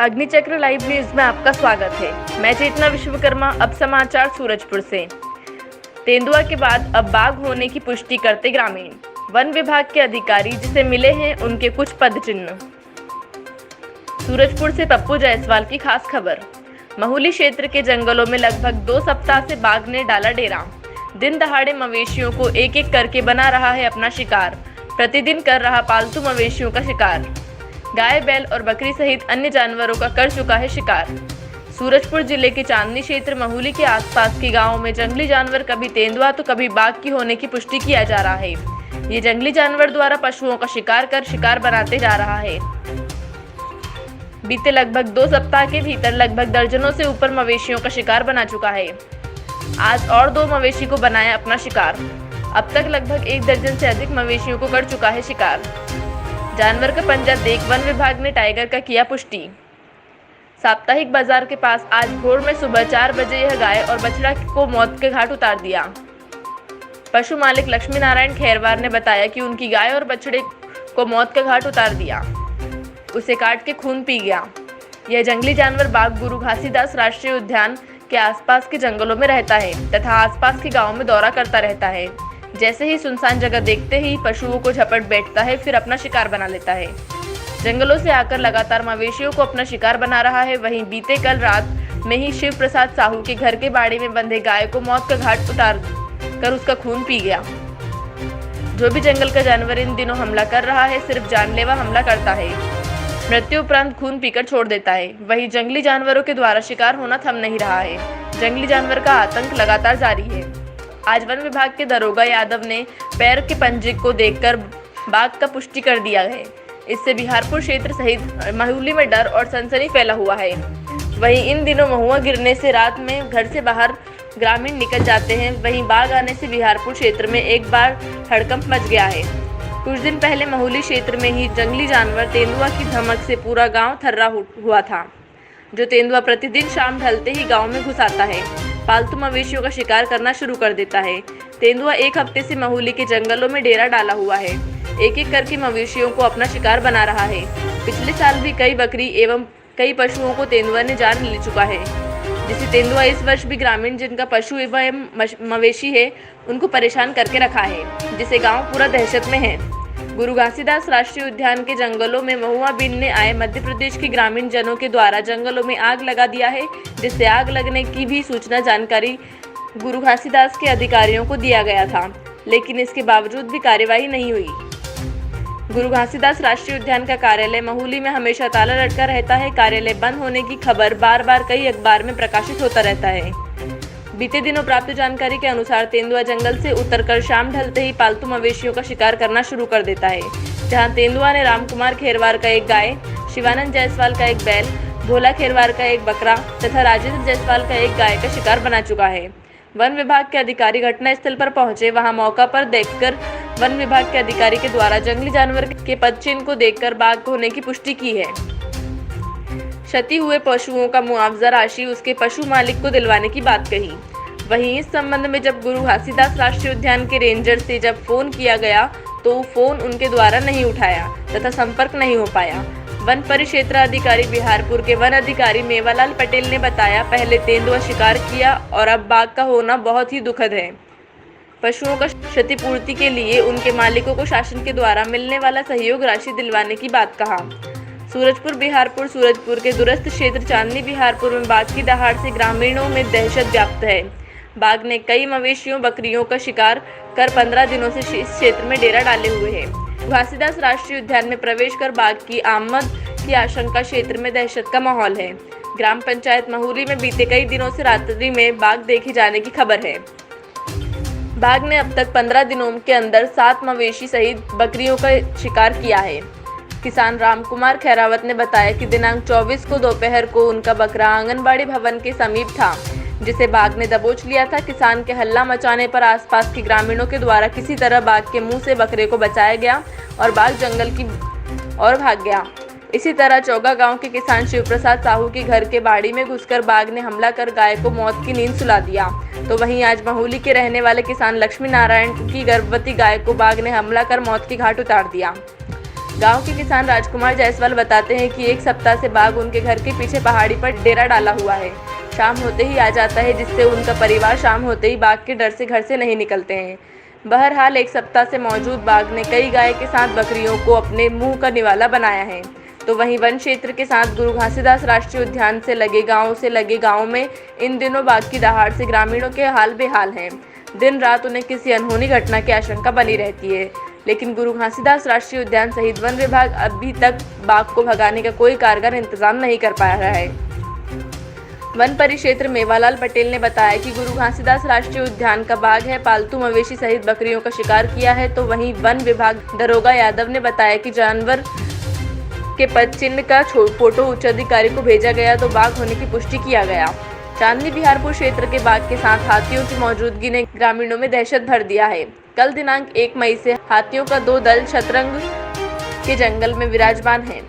अग्निचक्र live news में आपका स्वागत है। मैं चेतना विश्वकर्मा। अब समाचार सूरजपुर से। तेंदुआ के बाद अब बाघ होने की पुष्टि करते ग्रामीण। वन विभाग के अधिकारी जिसे मिले हैं उनके कुछ पद चिन्ह। सूरजपुर से पप्पू जायसवाल की खास खबर। महुली क्षेत्र के जंगलों में लगभग 2 सप्ताह से बाघ ने डाला डेरा। दिन दहाड़े मवेशियों को एक एक करके बना रहा है अपना शिकार। प्रतिदिन कर रहा पालतू मवेशियों का शिकार। गाय, बैल और बकरी सहित अन्य जानवरों का कर चुका है शिकार। सूरजपुर जिले के चांदनी क्षेत्र महुली के आसपास के गांवों में जंगली जानवर कभी तेंदुआ तो कभी बाघ की होने की पुष्टि किया जा रहा है। ये जंगली जानवर द्वारा पशुओं का शिकार कर शिकार बनाते जा रहा है। बीते लगभग 2 सप्ताह के भीतर लगभग दर्जनों से ऊपर मवेशियों का शिकार बना चुका है। आज और 2 मवेशी को बनाया अपना शिकार। अब तक लगभग 1 दर्जन से अधिक मवेशियों को कर चुका है शिकार। जानवर का पंजा देख वन विभाग ने टाइगर का किया पुष्टि। साप्ताहिक बाजार के पास आज भोर में सुबह 4 बजे यह गाय और बछड़ा को मौत के घाट उतार दिया। पशु मालिक लक्ष्मी नारायण खैरवार ने बताया कि उनकी गाय और बछड़े को मौत के घाट उतार दिया, उसे काट के खून पी गया। यह जंगली जानवर बाघ गुरु घासीदास राष्ट्रीय उद्यान के आसपास के जंगलों में रहता है तथा आसपास के गाँव में दौरा करता रहता है। जैसे ही सुनसान जगह देखते ही पशुओं को झपट बैठता है, फिर अपना शिकार बना लेता है। जंगलों से आकर लगातार मवेशियों को अपना शिकार बना रहा है। वहीं बीते कल रात में ही शिव प्रसाद साहू के घर के बाड़े में बंधे गाय को मौत का घाट उतार कर उसका खून पी गया। जो भी जंगल का जानवर इन दिनों हमला कर रहा है सिर्फ जानलेवा हमला करता है, मृत्यु उपरांत खून पीकर छोड़ देता है। वहीं जंगली जानवरों के द्वारा शिकार होना थम नहीं रहा है। जंगली जानवर का आतंक लगातार जारी है। आज वन विभाग के दरोगा यादव ने पैर के पंजे को देखकर बाघ का पुष्टि कर दिया है। इससे बिहारपुर क्षेत्र सहित महुली में डर और सनसनी फैला हुआ है। वहीं इन दिनों महुआ गिरने से रात में घर से बाहर ग्रामीण निकल जाते हैं। वहीं बाघ आने से बिहारपुर क्षेत्र में एक बार हड़कंप मच गया है। कुछ दिन पहले महुली क्षेत्र में ही जंगली जानवर तेंदुआ की धमक से पूरा गाँव थर्रा हुआ था। जो तेंदुआ प्रतिदिन शाम ढलते ही गाँव में घुस आता है, पालतू मवेशियों का शिकार करना शुरू कर देता है। तेंदुआ 1 हफ्ते से महुली के जंगलों में डेरा डाला हुआ है। एक एक करके मवेशियों को अपना शिकार बना रहा है। पिछले साल भी कई बकरी एवं कई पशुओं को तेंदुआ ने जान ले चुका है। जिसे तेंदुआ इस वर्ष भी ग्रामीण जिनका पशु एवं मवेशी है उनको परेशान करके रखा है, जिसे गाँव पूरा दहशत में है। गुरु घासीदास राष्ट्रीय उद्यान के जंगलों में महुआ बीनने आए मध्य प्रदेश के ग्रामीण जनों के द्वारा जंगलों में आग लगा दिया है, जिससे आग लगने की भी सूचना जानकारी गुरु घासीदास के अधिकारियों को दिया गया था, लेकिन इसके बावजूद भी कार्यवाही नहीं हुई। गुरु घासीदास राष्ट्रीय उद्यान का कार्यालय महुली में हमेशा ताला लटका रहता है। कार्यालय बंद होने की खबर बार बार कई अखबार में प्रकाशित होता रहता है। बीते दिनों प्राप्त जानकारी के अनुसार तेंदुआ जंगल से उतरकर शाम ढलते ही पालतू मवेशियों का शिकार करना शुरू कर देता है। जहां तेंदुआ ने रामकुमार खैरवार का एक गाय, शिवानंद जायसवाल का एक बैल, भोला खैरवार का एक बकरा तथा राजेंद्र जायसवाल का एक गाय का शिकार बना चुका है। वन विभाग के अधिकारी घटनास्थल पर पहुंचे। वहां मौका पर देखकर वन विभाग के अधिकारी के द्वारा जंगली जानवर के पदचिन्ह को देखकर बाघ होने की पुष्टि की है। क्षति हुए पशुओं का मुआवजा राशि उसके पशु मालिक को दिलवाने की बात कही। वहीं इस संबंध में जब गुरु घासीदास राष्ट्रीय उद्यान के रेंजर से जब फोन किया गया तो फोन उनके द्वारा नहीं उठाया तथा संपर्क नहीं हो पाया। वन परिक्षेत्र अधिकारी बिहारपुर के वन अधिकारी मेवालाल पटेल ने बताया, पहले तेंदुआ शिकार किया और अब बाघ का होना बहुत ही दुखद है। पशुओं का क्षतिपूर्ति के लिए उनके मालिकों को शासन के द्वारा मिलने वाला सहयोग राशि दिलवाने की बात कहा। सूरजपुर के दूरस्थ क्षेत्र चांदनी बिहारपुर में बाघ की दहाड़ से ग्रामीणों में दहशत व्याप्त है। बाघ ने कई मवेशियों बकरियों का शिकार कर 15 दिनों से इस क्षेत्र में डेरा डाले हुए हैं। घासीदास राष्ट्रीय उद्यान में प्रवेश कर बाघ की आमद की आशंका, क्षेत्र में दहशत का माहौल है। ग्राम पंचायत महुली में बीते कई दिनों से रात्रि में बाघ देखे जाने की खबर है। बाघ ने अब तक 15 दिनों के अंदर 7 मवेशी सहित बकरियों का शिकार किया है। किसान रामकुमार खैरावत ने बताया कि दिनांक 24 को दोपहर को उनका बकरा आंगनबाड़ी भवन के समीप था, जिसे बाघ ने दबोच लिया था। किसान के हल्ला मचाने पर आसपास के ग्रामीणों के द्वारा किसी तरह बाघ के मुंह से बकरे को बचाया गया और बाघ जंगल की ओर भाग गया। इसी तरह चौगा गांव के किसान शिव प्रसाद साहू के घर के बाड़ी में घुसकर बाघ ने हमला कर गाय को मौत की नींद सुला दिया। तो वहीं आज महुली के रहने वाले किसान लक्ष्मी नारायण की गर्भवती गाय को बाघ ने हमला कर मौत की घाट उतार दिया। गांव के किसान राजकुमार जायसवाल बताते हैं कि एक सप्ताह से बाघ उनके घर के पीछे पहाड़ी पर डेरा डाला हुआ है। शाम होते ही आ जाता है, जिससे उनका परिवार शाम होते ही बाघ के डर से घर से नहीं निकलते हैं। बहरहाल एक सप्ताह से मौजूद बाघ ने कई गाय के साथ बकरियों को अपने मुंह का निवाला बनाया है। तो वहीं वन क्षेत्र के साथ गुरु घासीदास राष्ट्रीय उद्यान से लगे गाँव में इन दिनों बाघ की दहाड़ से ग्रामीणों के हाल बेहाल हैं। दिन रात उन्हें किसी अनहोनी घटना की आशंका बनी रहती है, लेकिन गुरु घासीदास राष्ट्रीय उद्यान सहित वन विभाग अभी तक बाघ को भगाने का कोई कारगर इंतजाम नहीं कर पा रहा है। वन परिक्षेत्र मेवालाल पटेल ने बताया कि गुरु घासीदास राष्ट्रीय उद्यान का बाघ है पालतू मवेशी सहित बकरियों का शिकार किया है। तो वहीं वन विभाग दरोगा यादव ने बताया कि जानवर के पद चिन्ह का फोटो उच्च अधिकारी को भेजा गया तो बाघ होने की पुष्टि किया गया। चांदनी बिहारपुर क्षेत्र के बाघ के साथ हाथियों की मौजूदगी ने ग्रामीणों में दहशत भर दिया है। कल दिनांक 1 मई से हाथियों का 2 दल शतरंग के जंगल में विराजमान है।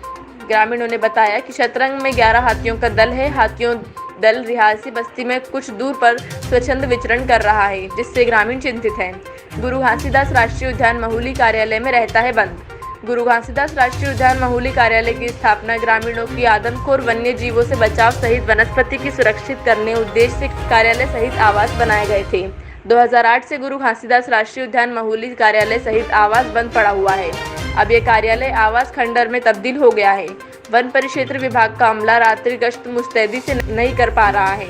ग्रामीणों ने बताया कि शतरंग में 11 हाथियों का दल है। हाथियों दल रिहायशी बस्ती में कुछ दूर पर स्वच्छंद विचरण कर रहा है, जिससे ग्रामीण चिंतित हैं। गुरु घासीदास राष्ट्रीय उद्यान महूली कार्यालय में रहता है बंद। गुरु घासीदास राष्ट्रीय उद्यान महूली कार्यालय की स्थापना ग्रामीणों की आदमखोर वन्य जीवों से बचाव सहित वनस्पति की सुरक्षित करने उद्देश्य से कार्यालय सहित आवास बनाए गए थे। 2008 से गुरु घासीदास राष्ट्रीय उद्यान महूली कार्यालय सहित आवास बंद पड़ा हुआ है। अब ये कार्यालय आवास खंडर में तब्दील हो गया है। वन परिक्षेत्र विभाग का अमला रात्रि गश्त मुस्तैदी से नहीं कर पा रहा है।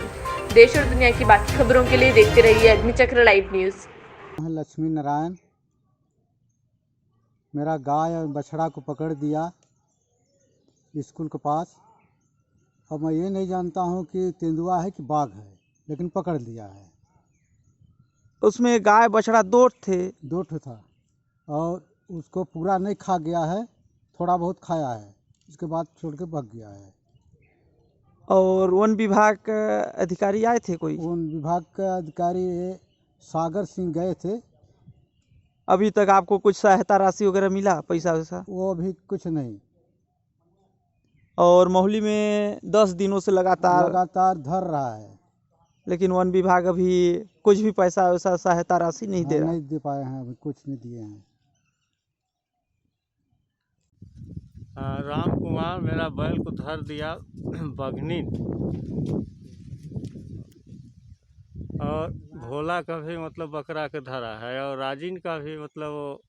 देश और दुनिया की बाकी खबरों के लिए देखते रहिए अग्निचक्र लाइव न्यूज। लक्ष्मी नारायण मेरा गाय और बछड़ा को पकड़ दिया स्कूल के पास। अब मैं ये नहीं जानता हूँ कि तेंदुआ है कि बाघ है, लेकिन पकड़ लिया है। उसमें गाय बछड़ा दो ठो था और उसको पूरा नहीं खा गया है, थोड़ा बहुत खाया है, उसके बाद छोड़ के भाग गया है। और वन विभाग के अधिकारी आए थे कोई? वन विभाग के अधिकारी सागर सिंह गए थे। अभी तक आपको कुछ सहायता राशि वगैरह मिला, पैसा वैसा? वो अभी कुछ नहीं। और मोहली में 10 दिनों से लगातार धर रहा है, लेकिन वन विभाग अभी कुछ भी पैसा वैसा सहायता राशि नहीं दे रहा। नहीं दे पाए हैं, अभी कुछ नहीं दिए हैं। राम कुमार मेरा बैल को धर दिया बघनी, और भोला का भी मतलब बकरा के धरा है, और राजीन का भी मतलब वो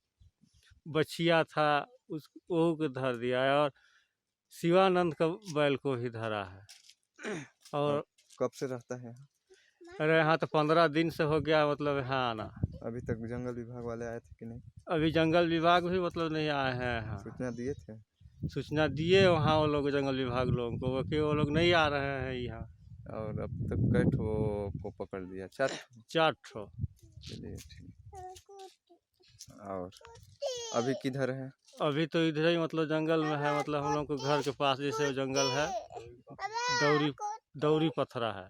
बछिया था वो के धर दिया है, और शिवानंद का बैल को भी धरा है। और कब से रहता है? अरे यहाँ तो 15 दिन से हो गया मतलब यहाँ आना। अभी तक जंगल विभाग वाले आए थे कि नहीं? अभी जंगल विभाग भी मतलब नहीं आए हैं यहाँ। सूचना दिए थे? सूचना दिए वहाँ वो लोग जंगल विभाग लोगों को, कि वो लोग नहीं आ रहे हैं यहाँ। और अब तक कई ठो को पकड़ लिया? 4 ठो। चलिए ठीक। और अभी किधर है? अभी तो इधर ही मतलब जंगल में है, मतलब हम लोग के घर के पास जैसे जंगल है, दौरी पथरा है।